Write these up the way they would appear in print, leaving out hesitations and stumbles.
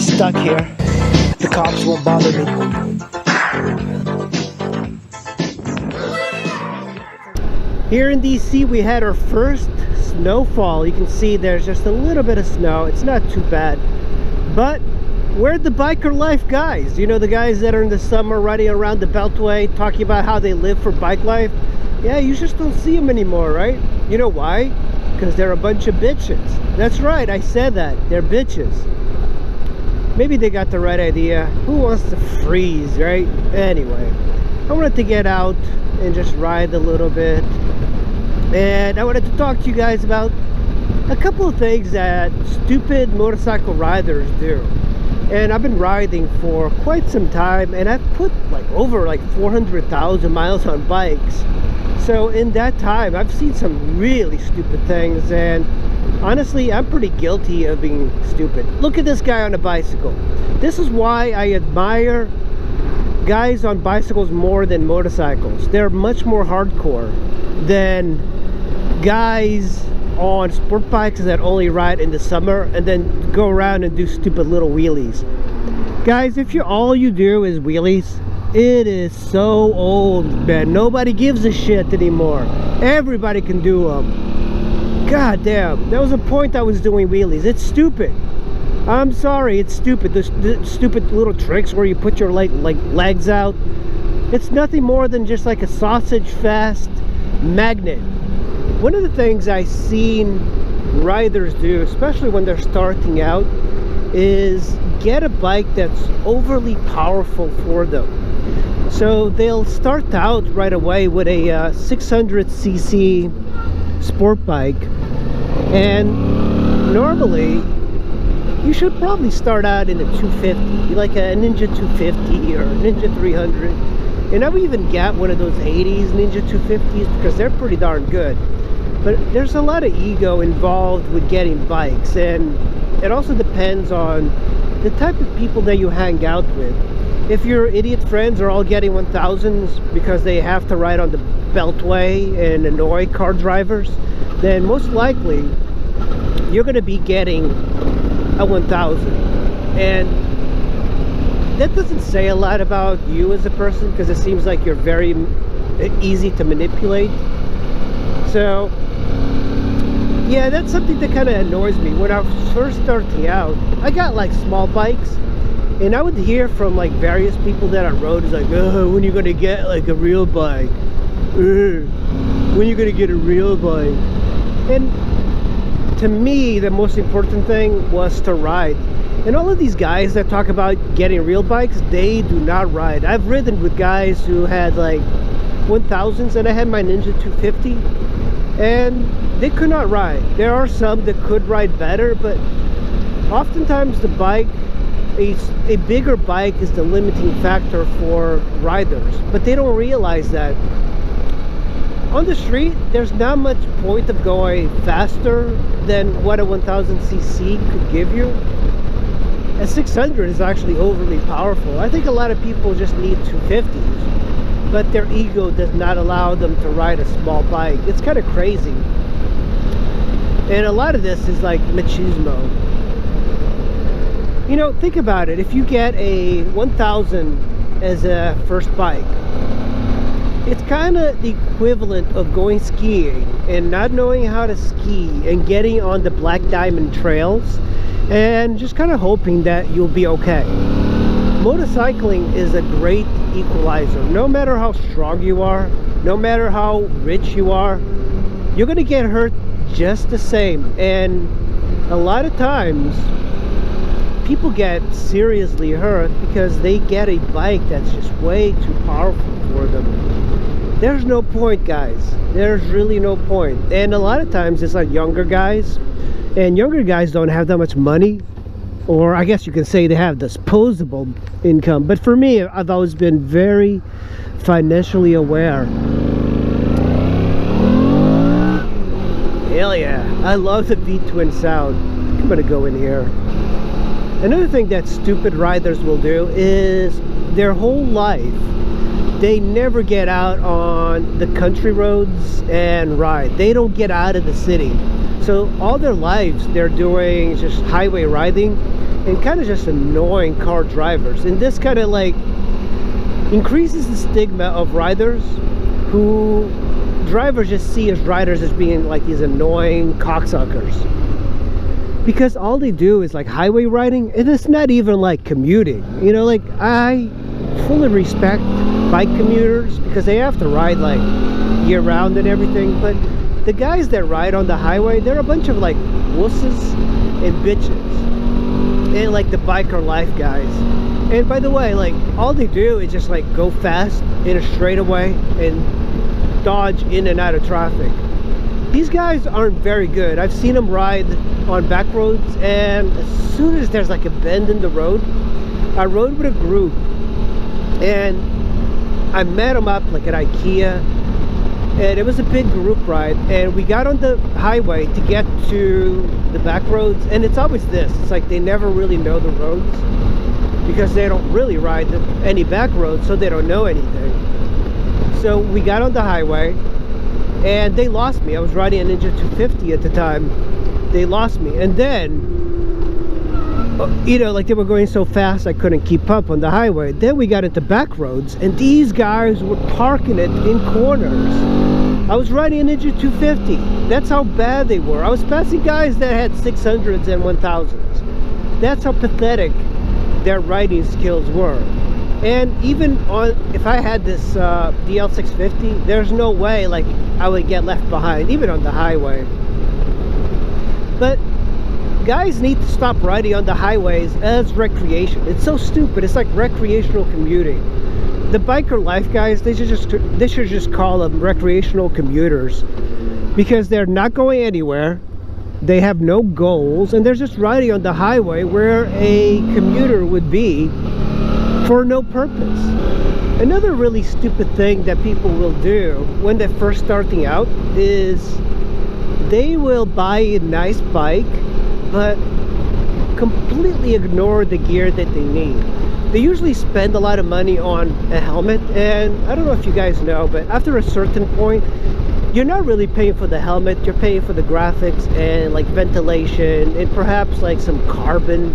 stuck here. The cops won't bother me. Here in DC, we had our first snowfall. You can see there's just a little bit of snow. It's not too bad. But we're the biker life guys. You know, the guys that are in the summer riding around the Beltway talking about how they live for bike life. Yeah, you just don't see them anymore, right? You know why? Because they're a bunch of bitches. That's right, I said that. They're bitches. Maybe they got the right idea. Who wants to freeze, right? Anyway, I wanted to get out and just ride a little bit. And I wanted to talk to you guys about a couple of things that stupid motorcycle riders do. And I've been riding for quite some time, and I've put over 400,000 miles on bikes. So in that time, I've seen some really stupid things, and honestly, I'm pretty guilty of being stupid. Look at this guy on a bicycle. This is why I admire guys on bicycles more than motorcycles. They're much more hardcore than guys on sport bikes that only ride in the summer and then go around and do stupid little wheelies. Guys, if all you do is wheelies, it is so old, man. Nobody gives a shit anymore. Everybody can do them. God damn, there was a point I was doing wheelies. It's stupid. I'm sorry, it's stupid. The stupid little tricks where you put your legs out. It's nothing more than just like a sausage fast magnet. One of the things I've seen riders do, especially when they're starting out, is get a bike that's overly powerful for them. So they'll start out right away with a 600cc sport bike, and normally you should probably start out in a 250, like a Ninja 250 or Ninja 300. And I would even get one of those 80s Ninja 250s because they're pretty darn good. But there's a lot of ego involved with getting bikes, and it also depends on the type of people that you hang out with. If your idiot friends are all getting 1000s because they have to ride on the Beltway and annoy car drivers, then most likely you're going to be getting a 1000. And that doesn't say a lot about you as a person, because it seems like you're very easy to manipulate. So yeah, that's something that kind of annoys me. When I was first starting out, I got small bikes, and I would hear from various people that I rode, it's oh, when are you gonna get a real bike? When are you gonna get a real bike? And to me, the most important thing was to ride. And all of these guys that talk about getting real bikes, they do not ride. I've ridden with guys who had 1000s, and I had my Ninja 250, and they could not ride. There are some that could ride better, but oftentimes the bike, a bigger bike is the limiting factor for riders, but they don't realize that. On the street, there's not much point of going faster than what a 1000cc could give you. A 600 is actually overly powerful. I think a lot of people just need 250s, but their ego does not allow them to ride a small bike. It's kind of crazy. And a lot of this is machismo. You know, think about it. If you get a 1000 as a first bike, it's kind of the equivalent of going skiing and not knowing how to ski and getting on the Black Diamond trails and just kind of hoping that you'll be okay. Motorcycling is a great equalizer. No matter how strong you are, no matter how rich you are, you're gonna get hurt just the same. And a lot of times people get seriously hurt because they get a bike that's just way too powerful for them. There's no point, guys. There's really no point. And a lot of times it's younger guys, and younger guys don't have that much money, or I guess you can say they have disposable income. But for me, I've always been very financially aware. Hell yeah, I love the V-twin sound. I'm gonna go in here. Another thing that stupid riders will do is their whole life they never get out on the country roads and ride. They don't get out of the city. So all their lives they're doing just highway riding, and kind of just annoying car drivers. And this kind of like increases the stigma of riders who drivers just see as riders as being like these annoying cocksuckers, because all they do is like highway riding, and it's not even like commuting. You know, like I fully respect bike commuters because they have to ride like year round and everything, but the guys that ride on the highway, they're a bunch of like wusses and bitches, and like the biker life guys. And by the way, like all they do is just like go fast in a straightaway and dodge in and out of traffic. These guys aren't very good. I've seen them ride on back roads, and as soon as there's like a bend in the road, I rode with a group and I met them up like at IKEA, and it was a big group ride, and we got on the highway to get to the back roads. And it's always this, it's like they never really know the roads because they don't really ride any back roads, so they don't know anything. So we got on the highway and they lost me. I was riding a Ninja 250 at the time. They lost me, and then you know, like they were going so fast I couldn't keep up on the highway. Then we got into back roads, and these guys were parking it in corners. I was riding a Ninja 250. That's how bad they were. I was passing guys that had 600s and 1000s. That's how pathetic their riding skills were. And even on, if I had this DL650, there's no way like I would get left behind, even on the highway. But guys need to stop riding on the highways as recreation. It's so stupid. It's like recreational commuting. The biker life guys, they should just call them recreational commuters, because they're not going anywhere. They have no goals, and they're just riding on the highway where a commuter would be for no purpose. Another really stupid thing that people will do when they're first starting out is they will buy a nice bike but completely ignore the gear that they need. They usually spend a lot of money on a helmet, and I don't know if you guys know, but after a certain point you're not really paying for the helmet, you're paying for the graphics and like ventilation and perhaps like some carbon.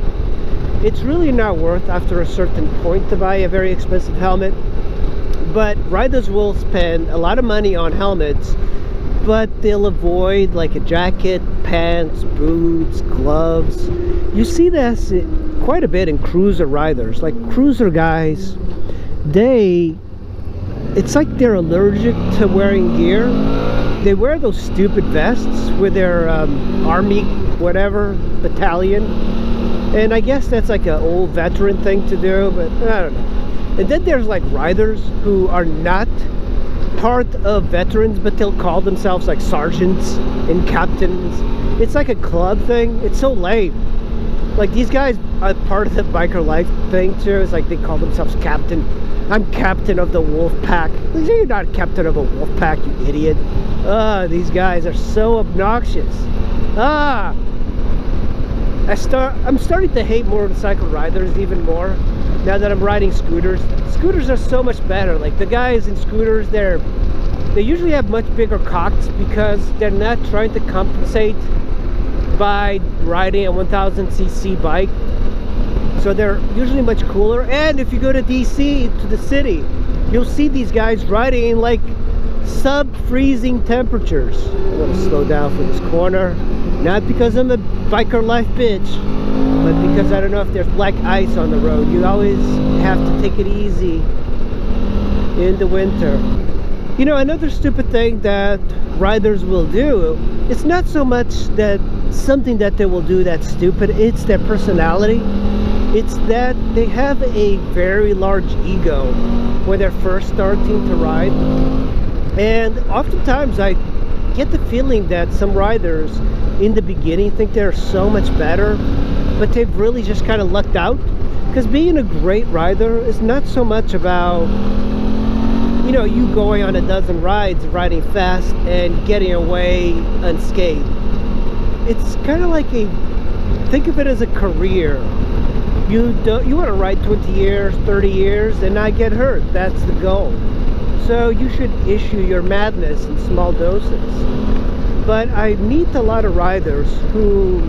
It's really not worth after a certain point to buy a very expensive helmet. But riders will spend a lot of money on helmets, but they'll avoid like a jacket, pants, boots, gloves. You see this quite a bit in cruiser riders. Like cruiser guys, it's like they're allergic to wearing gear. They wear those stupid vests with their army whatever battalion, and I guess that's like an old veteran thing to do, but I don't know. And then there's like riders who are not part of veterans, but they'll call themselves like sergeants and captains. It's like a club thing. It's so lame. Like these guys are part of the biker life thing too. It's like they call themselves captain. I'm captain of the wolf pack. You're not captain of a wolf pack, you idiot. These guys are so obnoxious. I'm starting to hate motorcycle riders even more now that I'm riding scooters. Scooters are so much better. Like the guys in scooters, they usually have much bigger cocks because they're not trying to compensate by riding a 1000cc bike. So they're usually much cooler. And if you go to DC, to the city, you'll see these guys riding in like sub-freezing temperatures. I'm gonna slow down for this corner, not because I'm a biker life bitch, but because I don't know if there's black ice on the road. You always have to take it easy in the winter. You know, another stupid thing that riders will do, it's not so much that something that they will do that's stupid, it's their personality. It's that they have a very large ego when they're first starting to ride. And oftentimes I get the feeling that some riders in the beginning think they're so much better, but they've really just kind of lucked out. Because being a great rider is not so much about, you know, you going on a dozen rides, riding fast and getting away unscathed. It's kind of like think of it as a career. You want to ride 20 years, 30 years and not get hurt. That's the goal. So you should issue your madness in small doses. But I meet a lot of riders who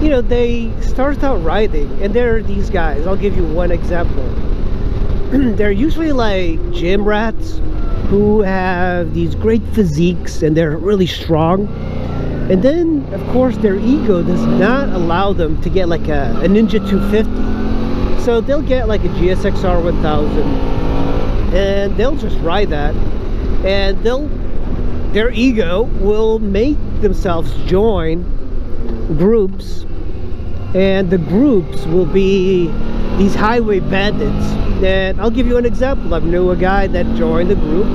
you know, they start out riding, and there are these guys. I'll give you one example. They're usually like gym rats who have these great physiques and they're really strong. And then, of course, their ego does not allow them to get like a Ninja 250. So they'll get like a GSXR 1000 and they'll just ride that, and their ego will make themselves join groups, and the groups will be these highway bandits. And I'll give you an example. I knew a guy that joined the group,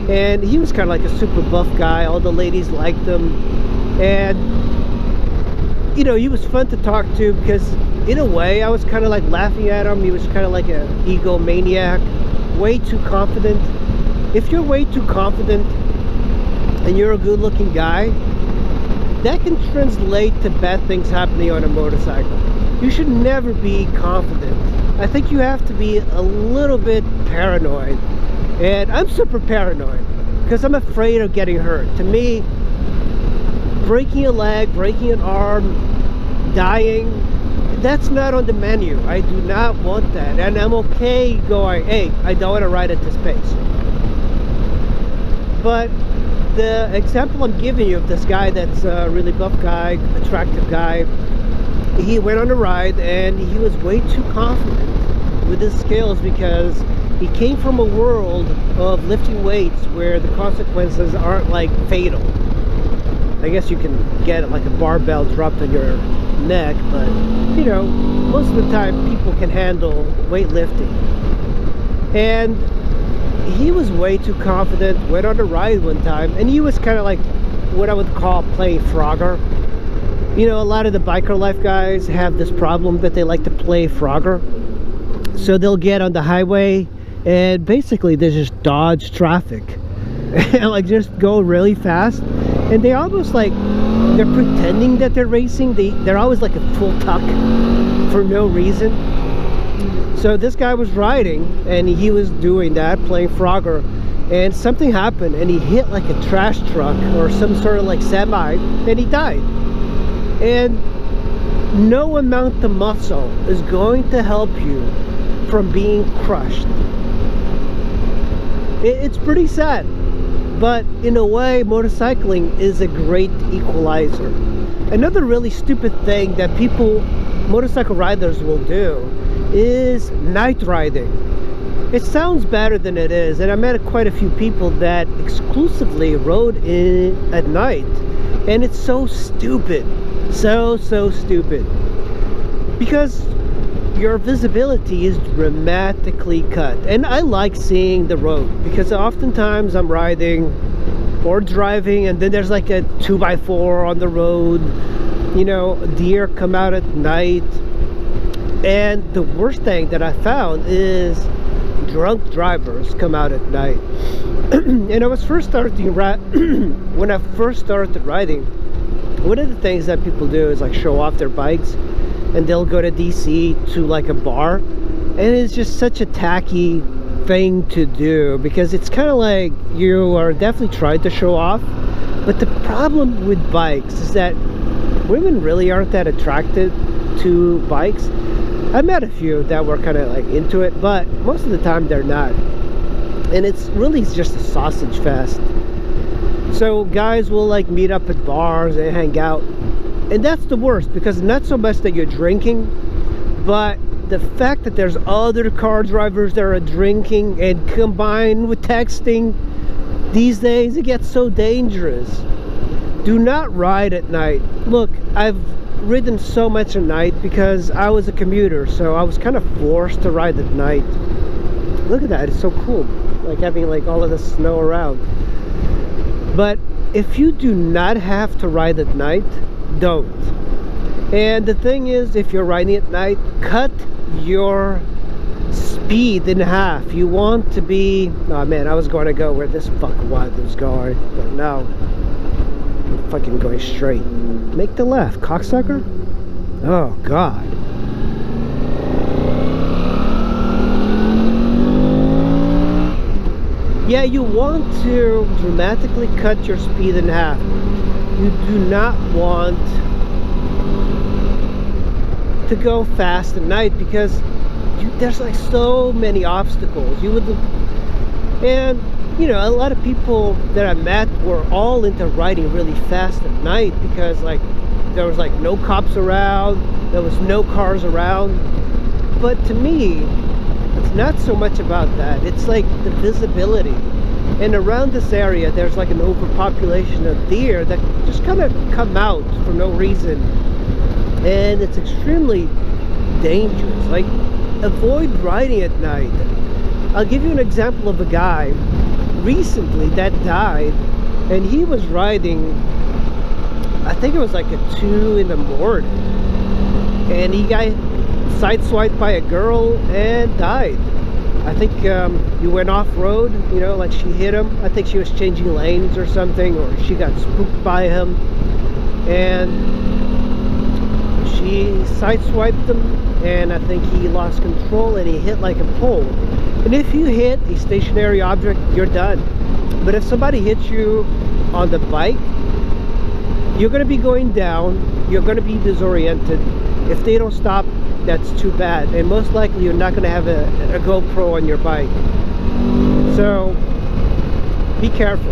and he was kind of like a super buff guy. All the ladies liked him, and you know, he was fun to talk to because in a way I was kind of like laughing at him. He was kind of like an egomaniac, way too confident. If you're way too confident and you're a good-looking guy, that can translate to bad things happening on a motorcycle. You should never be confident. I think you have to be a little bit paranoid, and I'm super paranoid because I'm afraid of getting hurt. To me, breaking a leg, breaking an arm, dying, that's not on the menu. I do not want that, and I'm okay going, hey, I don't want to ride at this pace. But the example I'm giving you of this guy that's a really buff guy, attractive guy, he went on a ride and he was way too confident with his skills because he came from a world of lifting weights where the consequences aren't like fatal. I guess you can get like a barbell dropped on your neck, but you know, most of the time people can handle weightlifting. And he was way too confident, went on a ride one time, and he was kind of like what I would call playing Frogger. You know, a lot of the biker life guys have this problem that they like to play Frogger. So they'll get on the highway and basically they just dodge traffic and like just go really fast, and they almost like they're pretending that they're racing. They're always like a full tuck for no reason. So this guy was riding and he was doing that, playing Frogger, and something happened and he hit like a trash truck or some sort of like semi, and he died. And no amount of muscle is going to help you from being crushed. It's pretty sad, but in a way, motorcycling is a great equalizer. Another really stupid thing that motorcycle riders will do is night riding. It sounds better than it is, and I met quite a few people that exclusively rode at night, and it's so stupid. So stupid, because your visibility is dramatically cut. And I like seeing the road because oftentimes I'm riding or driving and then there's like a 2x4 on the road. You know, deer come out at night, and the worst thing that I found is drunk drivers come out at night. And when I first started riding, one of the things that people do is like show off their bikes, and they'll go to DC to like a bar, and it's just such a tacky thing to do because it's kind of like you are definitely trying to show off. But the problem with bikes is that women really aren't that attracted to bikes. I met a few that were kind of like into it, but most of the time they're not, and it's really just a sausage fest. So guys will like meet up at bars and hang out, and that's the worst because not so much that you're drinking, but the fact that there's other car drivers that are drinking, and combined with texting these days, it gets so dangerous. Do not ride at night. Look, I've ridden so much at night because I was a commuter, so I was kind of forced to ride at night. Look at that, it's so cool, like having like all of the snow around. But if you do not have to ride at night, don't. And the thing is, if you're riding at night, cut your speed in half. You want to be, oh man, I was going to go where this fuck was going, but no, I'm fucking going straight. Make the left, cocksucker. Oh god. Yeah, you want to dramatically cut your speed in half. You do not want to go fast at night, because there's like so many obstacles. And you know, a lot of people that I met were all into riding really fast at night, because like there was like no cops around, there was no cars around. But to me, it's not so much about that. It's like the visibility. And around this area, there's like an overpopulation of deer that just kind of come out for no reason. And it's extremely dangerous. Like, avoid riding at night. I'll give you an example of a guy recently that died, and he was riding, I think it was like at 2 in the morning, and he got sideswiped by a girl and died. I think he went off-road, you know, like she hit him. I think she was changing lanes or something, or she got spooked by him, and she sideswiped him, and I think he lost control and he hit like a pole. And if you hit a stationary object, you're done. But if somebody hits you on the bike, you're going to be going down, you're going to be disoriented. If they don't stop, that's too bad. And most likely you're not going to have a GoPro on your bike. So be careful.